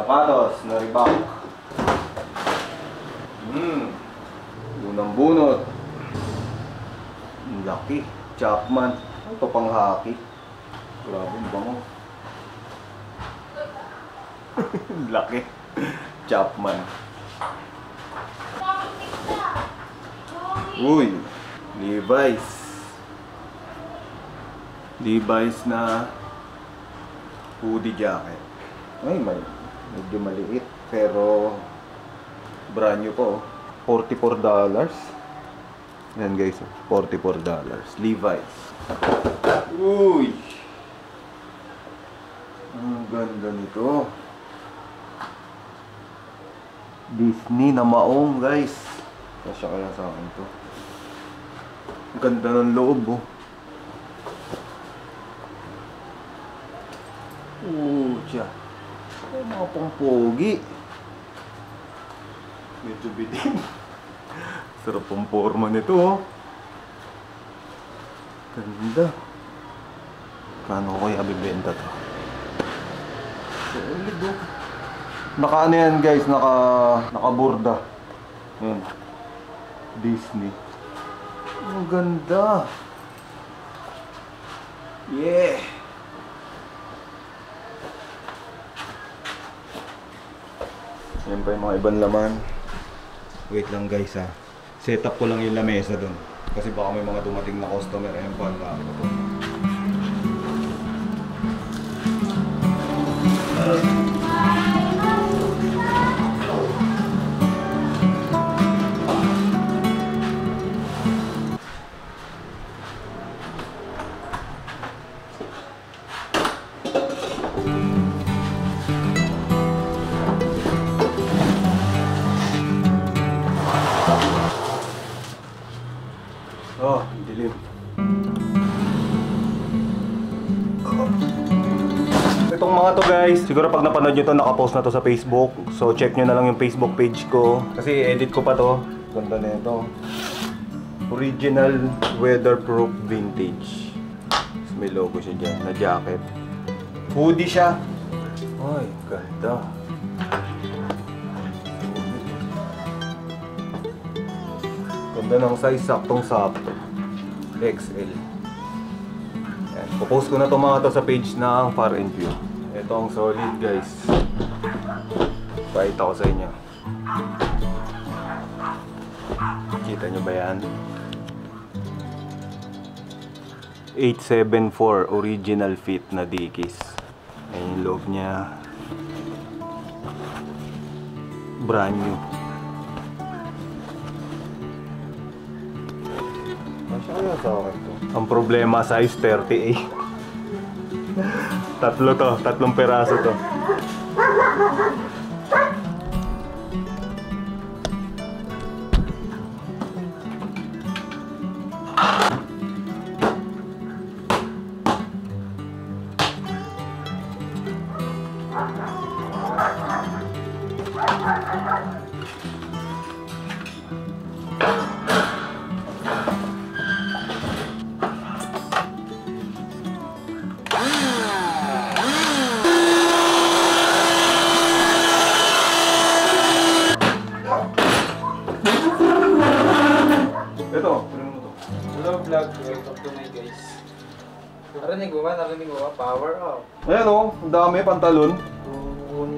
Sapatos na Reebok. Unang bunot. Laki. Chapman. Ito pang hockey. Grabe, bango. Laki. Chapman. Uy. Levi's. Levi's na hoodie jacket. Ay, medyo maliit. Pero brand new po. $44. Yan guys, $44. Levi's. Uy! Ang ganda nito. Disney na maong guys. Kasya kaya sa akin to. Ang ganda ng loob oh. Tiya. Ay, mga pangpogi. Medyo bitin. Sarap ang forma nito oh. Ganda. Kano ko kaya bibenta to? Solid oh. Naka ano yan guys, nakaburda. Yan. Disney. Ang ganda. Yeah. Yan pa yung mga ibang laman. Wait lang guys ha. Set up ko lang yung lamesa dun. Kasi baka may mga dumating na customer. Ayan pa ang laki ko. Oh, dilim. Itong mga to guys, siguro pag napanood nyo to, nakapost na to sa Facebook. So check nyo na lang yung Facebook page ko. Kasi edit ko pa to. Ganda na ito. Original weatherproof vintage. May logo siya dyan, na jacket. Hoodie siya. Ay, ganda. Ganda ng size, saktong-sakto. XL. Ayan. Popost ko na itong mga to sa page ng Far and View. Ito ang solid guys. Pakita ko sa inyo. Kita nyo ba yan? 874 original fit na Dickies. Ayan yung loob niya. Brand new. Kaya sa akin to. Ang problema, size 38. Tatlong peraso to. Vlog, welcome to my guys. Narinig mo ba? Power up. Ayan o, ang dami pantalon.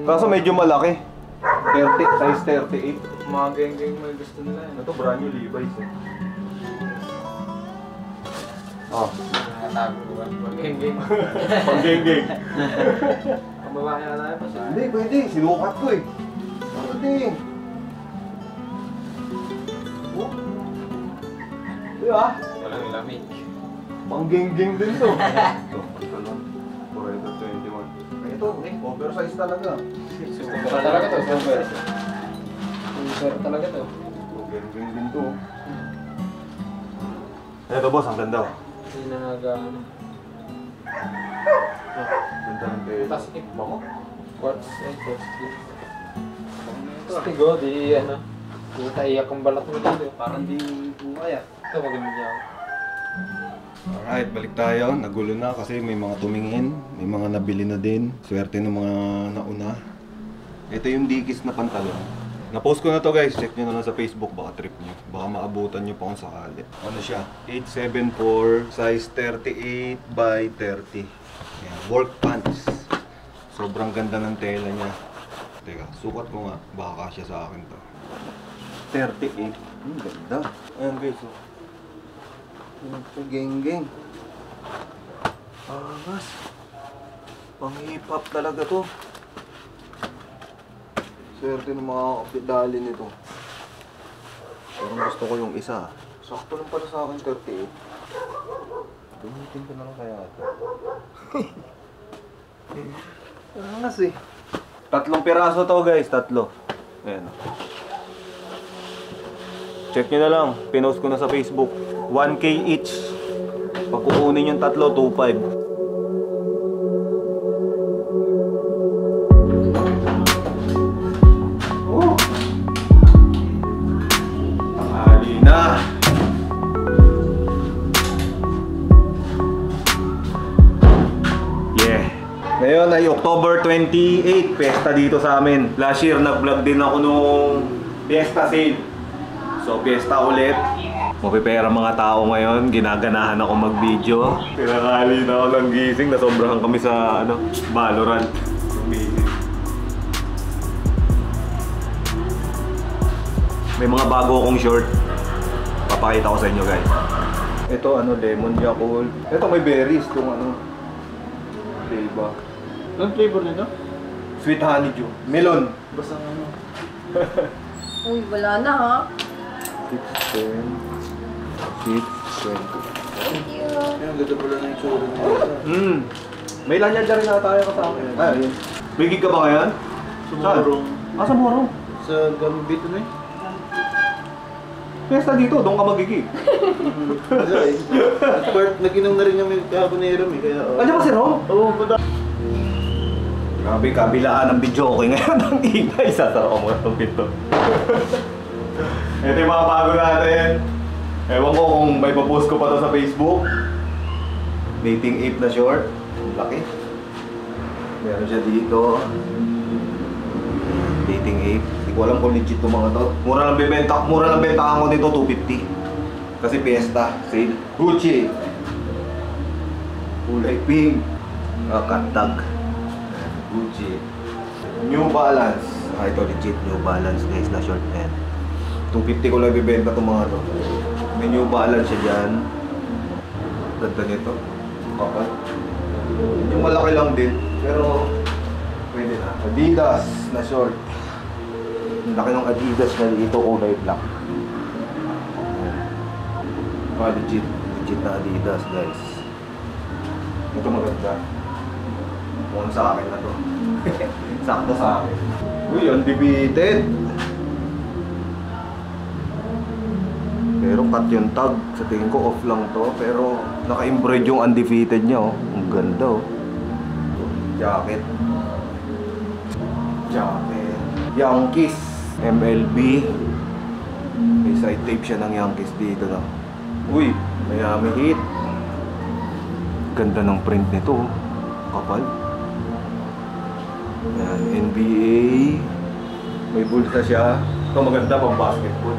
Kaso medyo malaki. 30, size 38. Mga geng-geng may gusto nila yan. Ito brand new Levi's eh. Oh. Nakatago ko ba? Mga geng-geng. Pang geng-geng. Ang babae na tayo pa siya. Hindi, pwede. Sinukat ko eh. Pwede. Oh. Diba? Walang lamig. Pang geng-geng din to. Ito, pantalon. Forever 21. Ito, oversize talaga. Super talaga to. Super talaga to. Geng-geng din to. Ito boss, ang ganda. Hindi na nag-ano. Ganda ng tayo. Plastic. Bango? Quartz. Stigo, di ano. Di taiyak ang balat mo dito. Parang di kaya. Ito maganda niya. Alright, balik tayo. Nagulo na kasi may mga tumingin. May mga nabili na din. Swerte ng mga nauna. Ito yung dikis na pantalon. Na-post ko na to guys, check nyo na lang sa Facebook, baka trip nyo. Baka maabutan nyo pa kung sakali. Ano siya? 874, size 38 by 30. Ayan, work pants. Sobrang ganda ng tela niya. Teka, sukat ko nga, baka kasya sa akin to. 38. Ganda. Ayan guys, oh. Geng-geng. Angas. Pang hip-hop talaga to. Swerte ng mga kapitali nito. Parang gusto ko yung isa. Sakto lang pala sa akin 38. Gamitin ko na lang kaya ito. Angas eh. 3 piraso to guys, 3. Ayan. Check nyo na lang, pinost ko na sa Facebook. 1K each. Pag kukunin yung 3, 2.5. Ngayon ay October 28, pesta dito sa amin. Last year nag-vlog din ako nung fiesta sale. So fiesta ulit. Mapipera mga tao ngayon, ginaganahan ako mag-video. Pinakali na ako ng gising, nasobrahan kami sa Valorant. May mga bago akong short. Papakita ko sa inyo guys. Ito lemon Yakult. Ito may berries, itong flavor. Anong flavor nito? Sweet honeydew. Melon. Basta Uy, wala na ha. 6, 10, 6, 20. Thank you. Ang ganda pala na yung tsura nito. May lanyard na rin na tayo kasama. Ah, yun. May gig ka ba ngayon? Sumurong. Sa Morong. Sa Gambit na eh. Pesta dito, doon ka magigig. Nag-inom na rin yung kahapon ni Ram eh. Kaya, Andiyan ba si Rom? Oo, pala. Grabe, kabilaan ng video okay ngayon ang ingay. Sasara ko muna itong pito. Ito yung mga bago natin. Ewan ko kung may papost ko pa to sa Facebook. Dating ape na short. Laki. Meron siya dito. Dating ape. Hindi ko alam kung legit itong mga to. Mura lang bentahan ko dito, 250. Kasi fiesta, sale. Gucci. Kulay pink. Katag. Gucci. New Balance. Ito legit New Balance guys na short hand. 250 ko lang bibenta itong mga to. May New Balance siya dyan. Ganda nito. Kapal. Yung malaki lang din. Pero pwede na. Adidas na short. Ang laki ng Adidas na dito, kulay black. Legit. Legit na Adidas guys. Ito maganda. Mukhang sa akin na to. Sakto sa akin. Uy, undefeated. Pero cut yung tag. Sa tingin ko off lang to. Pero naka-embroid yung undefeated niya oh. Ang ganda oh. Jacket. Yankees. MLB. May side tape siya ng Yankees dito na. Uy, Miami Heat. Ganda ng print nito oh. Kapal. Ayan, NBA. May bulsa siya. Ito maganda pang basketball.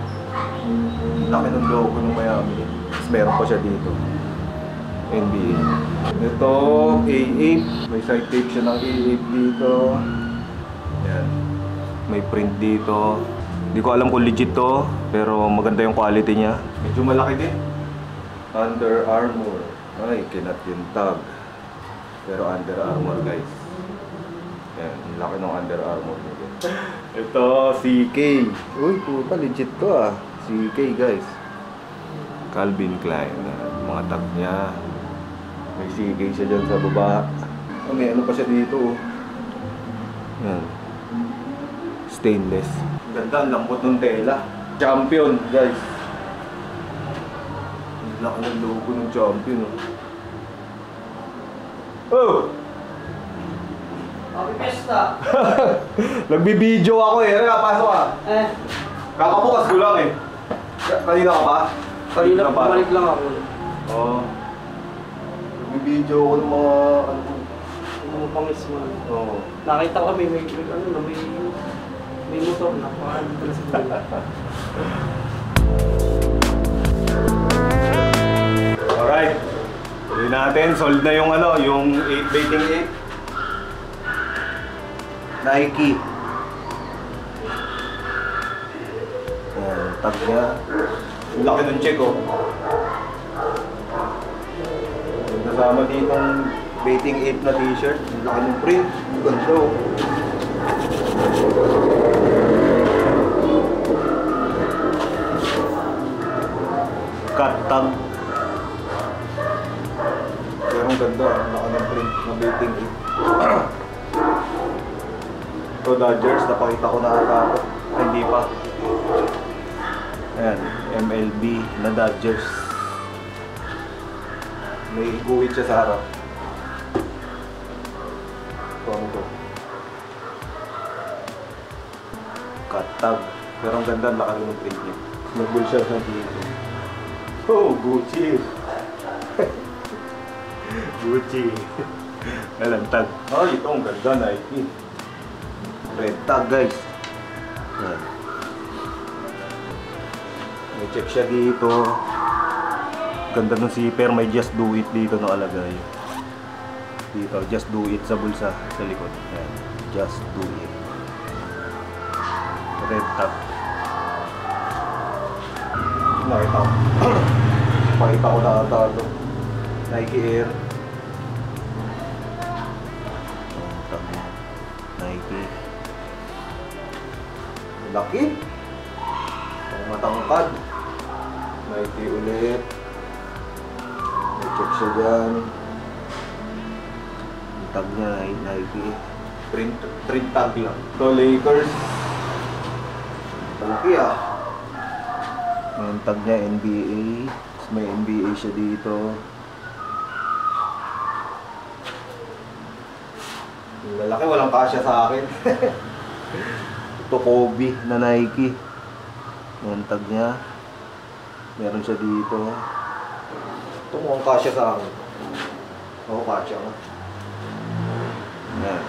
Laki ng logo ng Miami. Tapos meron pa siya dito. NBA. Ito, A8. May side tape siya ng A8 dito. Ayan. May print dito. Hindi ko alam kung legit to. Pero maganda yung quality niya. Medyo malaki din. Under Armour. Ay, kinat yung tag. Pero Under Armour guys. Ayan, laki ng Under Armour nito. Ito, CK. Uy, puta, legit to ah. CK guys. Calvin Klein. Mga tag niya. May CK siya dyan sa baba. Oh, may ano pa siya dito oh. Ayan. Stainless. Ganda, ang lambot ng tela. Champion guys. Laki ng logo ng Champion oh. Oh! Happy Fiesta! Nagbibideo ako eh. Ano pasok ka? Kakabukas ko lang eh. Kanina ka pa? Kanina bumalik lang ako. Oo. Nagbibideo ako ng mga pangis mo. Oo. Nakita ko may motor na paano pala sa buhay. Alright. Tuloy natin. Sold na yung yung 8 baiting 8. Nike. Ayan, tag niya. Ang laki ng check, oh. Kasama ditong baiting 8 na t-shirt. Ang laki ng print. Ganda, oh. Cut tag. Pero ang ganda, ang laki ng print na baiting 8. Ito Dodgers, napakita ko na ata ako. Hindi pa. Ayan, MLB na Dodgers. May guhit siya sa harap. Ito ano to? Cut tag. Pero ang ganda, ang laki ng print niya. Nag-bull siya sa dito. Oh, Gucci! Gucci! Alam, tag. Ay, ito ang ganda, Nike. Red tag, guys. Ayan. May check siya dito. Ganda ng zipper, may just do it dito nakalagay. Dito, just do it sa bulsa sa likod. Ayan. Just do it. Red tag. Nakita ko. Pakita ko na ata ito. Nike Air. Nike. Laki. Ang matangkad. Nike ulit. May check siya dyan. Ang tag niya Nike. Print tag lang. Ito Lakers. Laki ah. Yung tag niya NBA. May NBA siya dito. Yung lalaki walang kasya sa akin. Ito Kobe na Nike. Yung tag niya. Meron siya dito. Ito mukhang kasya sa akin. Oo, kasya nga. Yan.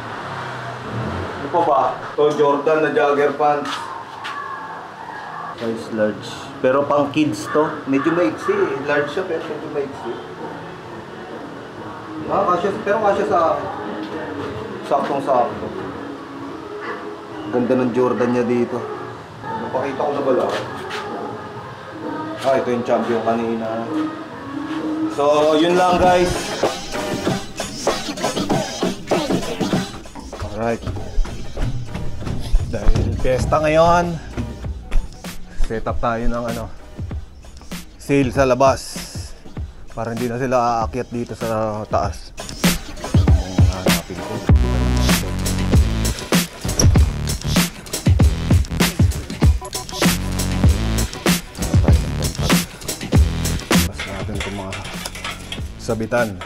Ano pa ba? Ito Jordan na jogger pants. Size large. Pero pang kids to. Medyo maiksi eh. Large siya pero medyo maiksi. Kasya, pero kasya sa akin. Saktong-sakto. Ganda ng Jordan niya dito. Napakita ko na bala. Ito yung champion kanina. So, yun lang guys. Alright. Dahil fiesta ngayon, set up tayo ng sale sa labas. Para hindi na sila aakyat dito sa taas. Hanapin ko. Itong mga sabitan.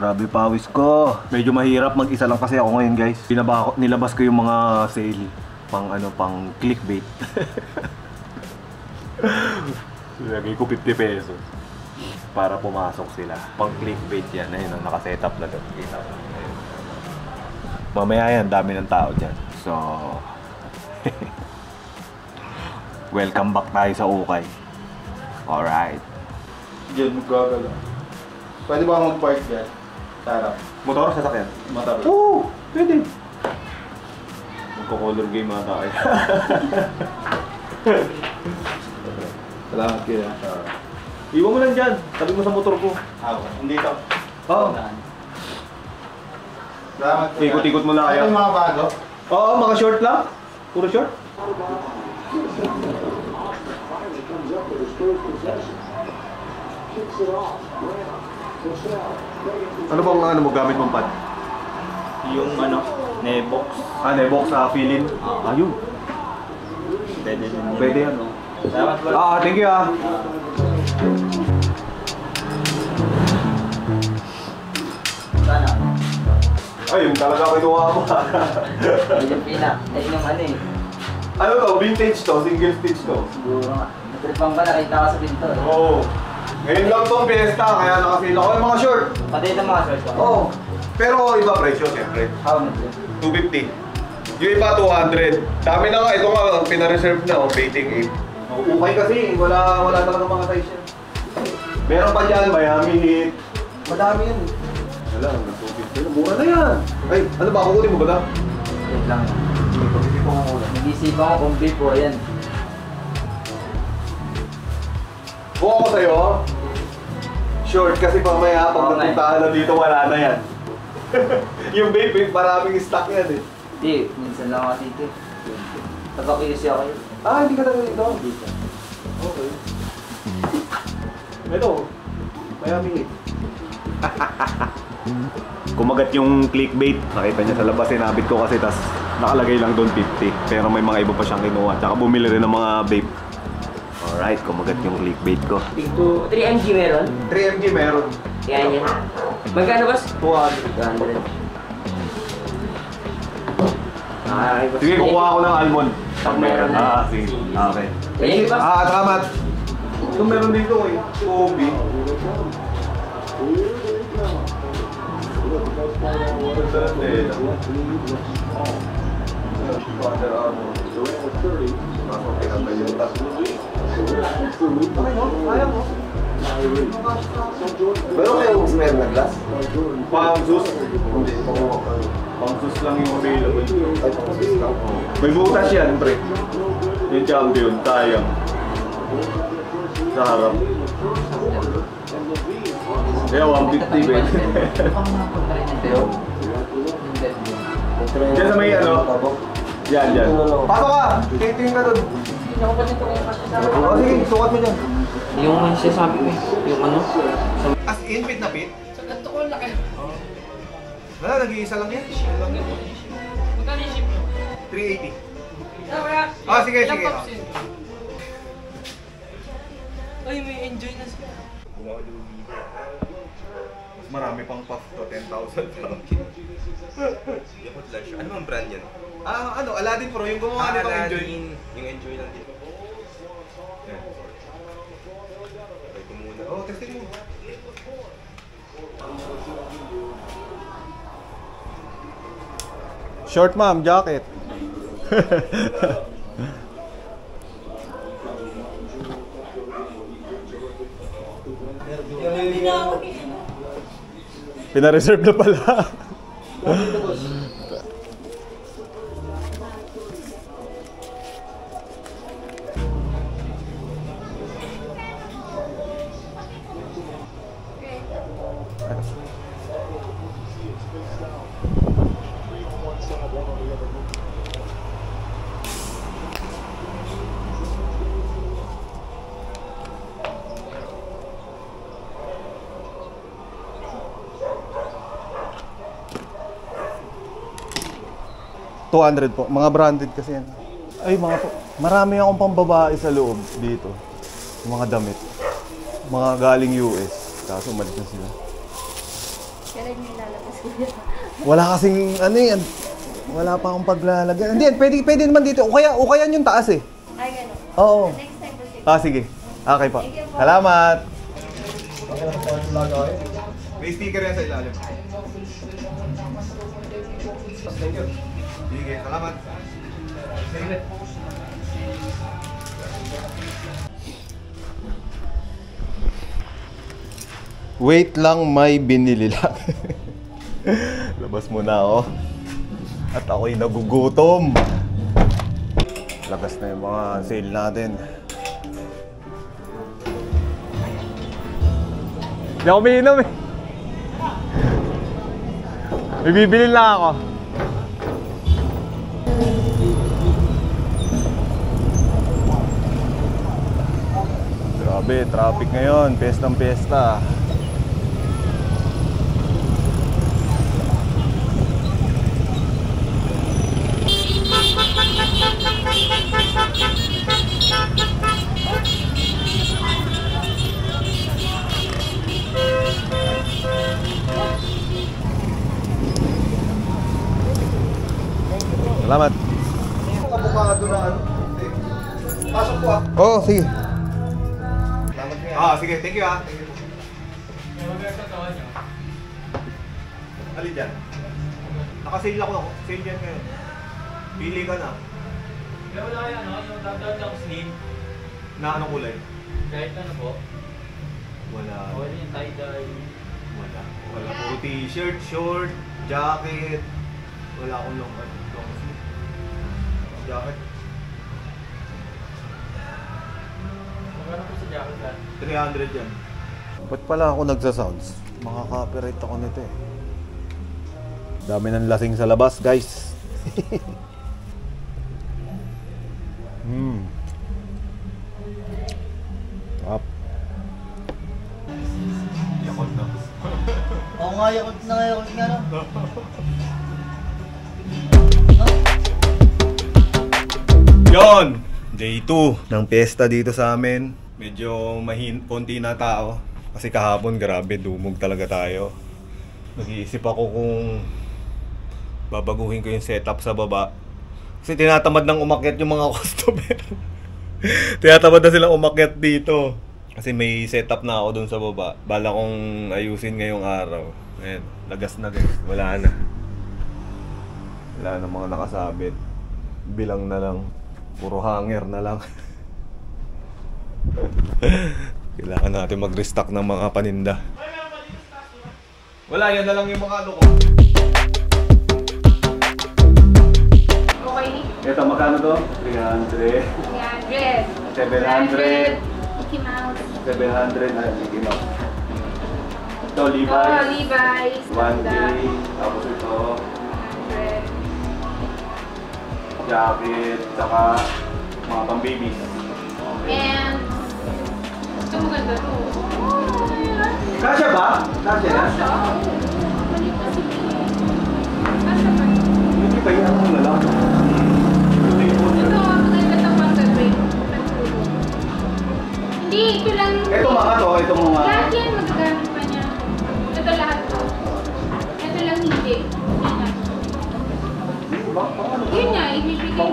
Grabe pawis ko. Medyo mahirap mag-isa lang kasi ako ngayon guys. Nilabas ko yung mga sale pang clickbait. Lagay ko 50 pesos para pumasok sila. Pang clickbait yan. Ayun, naka-setup na doon. Mamaya yan, dami ng tao dyan. So, welcome back tayo sa ukay. Alright. Diyan magagala. Pwede ba mag-park dyan? Tara. Motor, sasakyan? Motor. Oo! Pwede. Magko-color game ata kayo. Salamat kaya. Iwan mo lang dyan. Tabi mo sa motor ko. Hindi ito. Oo. Salamat kaya. Ikot-ikot mo lang kayo. Ano yung mga bago? Oo, mga short lang. Puro short. Ano bang ano mo gamit mong pad? Yung ano, Nebox. Ah, Nebox sa Philin? Ayun. Pwede din yun. Pwede yan, no? Salamat po. Thank you ah. Sana. Ay, yung talaga kinuha mo. Yung pina. Ayun yung ano eh. Ano to? Vintage to? Single stitch to? Siguro nga. Natripang ba nakita ko sa pinto? Oo. Ngayon lang tong fiesta, kaya nakafeel ako yung mga short. Pati ito mga shorts ko. Oo. Pero iba presyo, siyempre. How much yun? 250. Yung iba 200. Dami na nga, ito nga, pina-reserve na, rating 8. Okay kasi, wala talaga mga size yan. Meron pa dyan, Miami Heat. Madami yan. Wala, 250. Mura na yan. Ay, ano ba, kukunin mo ba na? Wait lang. Nag-isipan ko kung beef po yan. Buka ko sa'yo. Short kasi mamaya, pag Okay. napuntahan na dito, wala na yan. Yung babe, maraming stock yan eh. Hindi, minsan lang kasi ito. Nagpapilisi ako yun. Ah, hindi ka taga dito? Dito. Okay. Ito, Miami Heat. Kumagat yung clickbait. Nakita niya sa labas, sinabit ko kasi tas nakalagay lang doon 50. Pero may mga iba pa siyang kinuha. Tsaka bumili rin ng mga vape. Alright, kumagat yung clickbait ko. 3mg meron? 3mg meron. Yan yan. Magkano boss? 200. 200. Ay, boss. Sige, kukuha ako ng almond. Pag meron na. Sige. Okay. Thank you, boss. Salamat. Ito meron dito eh. Kobe. Meron kayong smell na glass? Pang juice. Pang juice lang yung available. May butas yan, pre. Yung champion, tayang. Sa harap. Kaya 150 ba? Diyan sa may ano? Yan, yan. Pasok ka! Tingin ka doon. Sige, sukat mo dyan. Yung ano siya sabi ko eh. Yung ano? As in, fit na fit? Sa ganito ko laki. Wala, nag-iisa lang yan. Magkano yung ship nyo? 380. Ah, sige, ilang sige. cups yun? Ay, may enjoy na siya. Mas marami pang puff to, 10,000 Yakut lang siya. Ano ang brand yan? ano, Aladdin Pro, yung gumawa nitong Enjoy. Yung Enjoy lang din. Yan. Try ko muna. Oh, testing mo. Short ma'am, jacket. Pina-reserve na pala. $200 po. Mga branded kasi yan. Ay, marami akong pambabae sa loob dito. Mga damit. Mga galing US. Kaso umalis na sila. Kailan nyo ilalabas ko Wala kasing ano yan. Wala pa akong paglalagyan. Hindi, pwede naman dito. O kaya yung taas eh. Ay, gano'n. Oo. Next time po sige. Sige. Okay po. Salamat. May sticker yan sa ilalim. Thank you. Sige, salamat. Wait lang, may binili lang. Labas muna ako. At ako'y nagugutom. Labas na yung mga sale natin. Hindi ako umiinom eh. May bibili lang ako. Grabe, traffic ngayon. Pestang pesta. Salamat. Avocado na ano? Pasok po ah. Oo, sige. Salamat niya. Ah, sige. Thank you ah. Thank you. Alin dyan? Nakasale ako. Sale yan ngayon. Pili ka na. Kaya wala kayo ano, yung dagdag ng slim. Na anong kulay? Kahit ano po. Wala. Wala yung tie-dye. Wala. Wala. Puro t-shirt, short, jacket. Wala akong long sleeve. Jacket. Magkano po sa jacket lang? 300 yan. Ba't pala ako nagsasounds? Makaka-copyright ako nito eh. Dami ng lasing sa labas, guys. Up. Yakot na. Oo nga, yakot na nga no. Yon! Day 2 ng piyesta dito sa amin. Medyo konti na tao. Kasi kahapon, grabe, dumog talaga tayo. Nag-iisip ako kung babaguhin ko yung setup sa baba. Kasi tinatamad ng umakyat yung mga customer. Tinatamad na silang umakyat dito. Kasi may setup na ako dun sa baba. Bala kong ayusin ngayong araw. Ayan, lagas na guys. Wala na. Wala na mga nakasabit. Bilang na lang. Puro hanger na lang. Kailangan natin mag-restock ng mga paninda. Wala, yan na lang yung mga ano ko. Okay. Ito, magkano to? 300. 300. 700. Mickey Mouse. 700. Ay, Mickey Mouse. Ito, Levi's. Oh, Levi's. 1K. Tapos ito, 100. jacket, saka mga pang-babies. And ito maganda to. Kasya ba? Kasya na? Kasha. Malit kasi. Kasha ba? Hindi ba yan na lang? Ito, maganda itong pang-gawin. Hindi, ito lang. Ito mga to, ito mga... Lahat yan, magagamit pa niya. Ito lahat to. Ito lang hindi. Yun nga, ibibigay ko.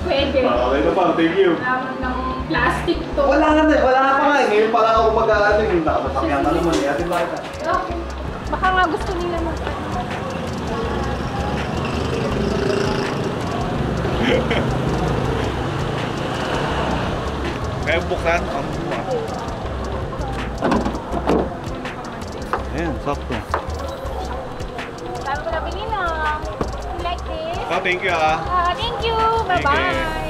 Pwede. Okay na pa, thank you. Naman ng plastic to. Wala pa nga eh. Ngayon pa lang ako mag-ano yung nakamasakyan na naman eh. Atin bakit? Okay. Baka nga gusto nila mag Kaya buksan? Ang bukas. Ayan, sakto. Sabi ko na binila. You like this? Oh, thank you ah. Thank you. Bye-bye.